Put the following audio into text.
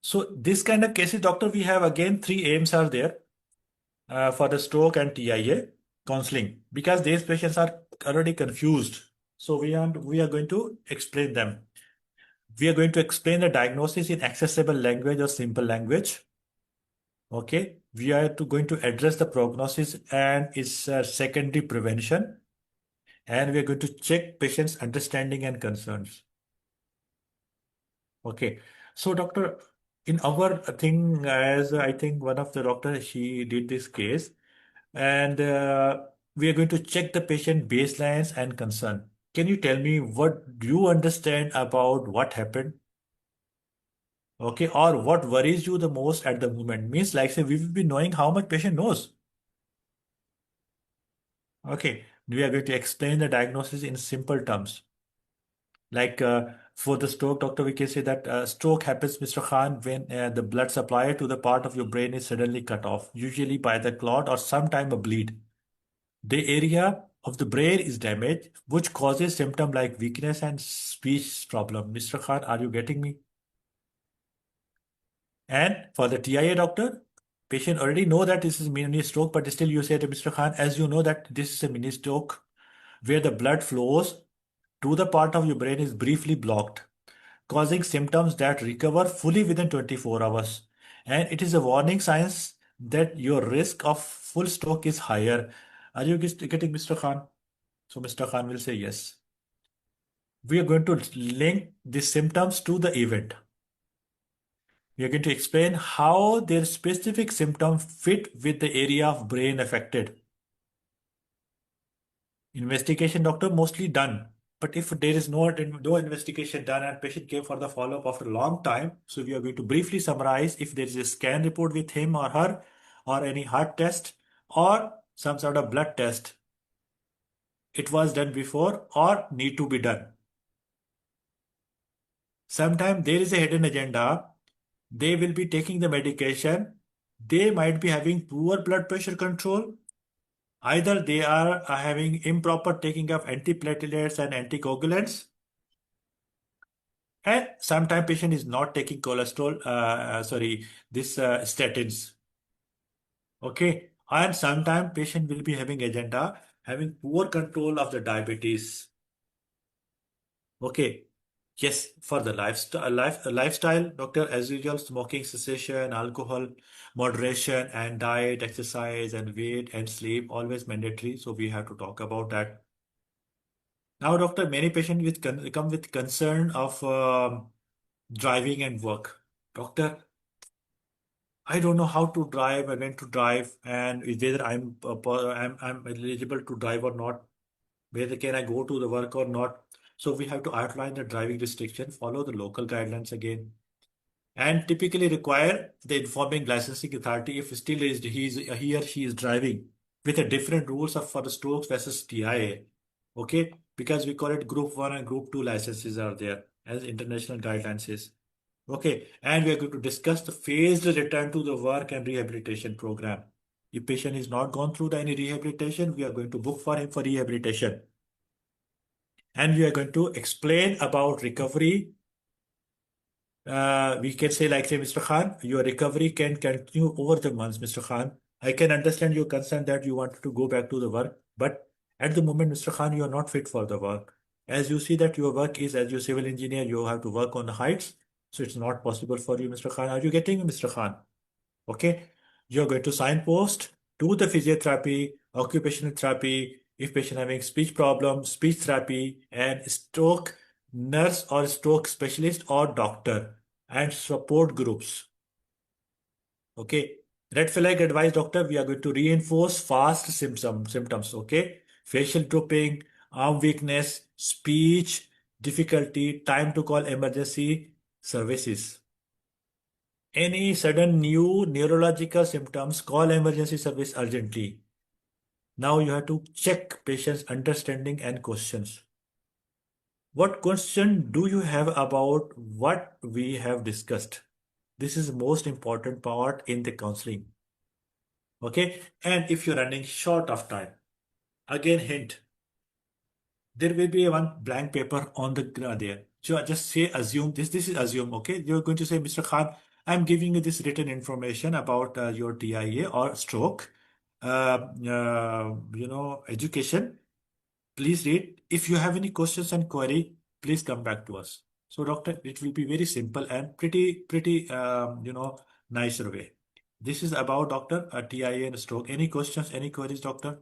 So this kind of cases, doctor, we have again three aims are there for the stroke and TIA counseling, because these patients are already confused. So we are going to explain them. We are going to explain the diagnosis in accessible language or simple language. Okay, we are going to address the prognosis and its secondary prevention, and we are going to check patients' understanding and concerns. Okay, so doctor, in our thing, as I think one of the doctor, she did this case, and we are going to check the patient baselines and concern. Can you tell me what do you understand about what happened? Okay, or what worries you the most at the moment? Means like say we will be knowing how much patient knows. Okay, we are going to explain the diagnosis in simple terms. Like for the stroke, doctor, we can say that stroke happens, Mr. Khan, when the blood supply to the part of your brain is suddenly cut off, usually by the clot or sometime a bleed. The area of the brain is damaged, which causes symptoms like weakness and speech problem. Mr. Khan, are you getting me? And for the TIA, doctor, patient already know that this is mini stroke, but still you say to Mr. Khan, as you know that this is a mini stroke where the blood flows to the part of your brain is briefly blocked, causing symptoms that recover fully within 24 hours. And it is a warning signs that your risk of full stroke is higher. Are you getting Mr. Khan? So Mr. Khan will say yes. We are going to link the symptoms to the event. We are going to explain how their specific symptom fit with the area of brain affected. Investigation, doctor, mostly done. But if there is no investigation done and patient came for the follow-up after a long time, so we are going to briefly summarize if there is a scan report with him or her, or any heart test, or some sort of blood test. It was done before or need to be done. Sometimes there is a hidden agenda. They will be taking the medication. They might be having poor blood pressure control. Either they are having improper taking of antiplatelets and anticoagulants, and sometimes patient is not taking cholesterol, this statins. Okay, and sometimes patient will be having agenda, having poor control of the diabetes. Okay, yes, for the lifestyle, doctor, as usual, smoking cessation, alcohol moderation, and diet, exercise, and weight and sleep always mandatory. So we have to talk about that. Now, doctor, many patients come with concern of driving and work. Doctor, I don't know how to drive and when to drive, and whether I'm eligible to drive or not. Whether can I go to the work or not? So we have to outline the driving restriction, follow the local guidelines again, and typically require the informing licensing authority if still he or she is driving with a different rules of for the strokes versus TIA. Okay, because we call it Group 1 and Group 2 licenses are there as international guidelines is. Okay, and we are going to discuss the phased return to the work and rehabilitation program. If patient is not gone through any rehabilitation, we are going to book for him for rehabilitation. And we are going to explain about recovery. We can say like, say, Mr. Khan, your recovery can continue over the months, Mr. Khan. I can understand your concern that you want to go back to the work, but at the moment, Mr. Khan, you are not fit for the work. As you see that your work is as your civil engineer, you have to work on the heights, so it's not possible for you, Mr. Khan. Are you getting me, Mr. Khan? Okay. You're going to signpost to the physiotherapy, occupational therapy, if patient having speech problems, speech therapy, and stroke nurse or stroke specialist or doctor, and support groups. Okay. Red flag advice, doctor, we are going to reinforce fast symptoms. Okay. Facial drooping, arm weakness, speech difficulty, time to call emergency services. Any sudden new neurological symptoms, call emergency service urgently. Now you have to check patient's understanding and questions. What question do you have about what we have discussed? This is the most important part in the counseling. Okay, and if you're running short of time, again hint, there will be one blank paper on the there. just say assume this. This is assume. Okay, you're going to say, Mr. Khan, I'm giving you this written information about your TIA or stroke. Education. Please read. If you have any questions and query, please come back to us. So, doctor, it will be very simple and pretty nicer way. This is about doctor TIA and stroke. Any questions? Any queries, doctor?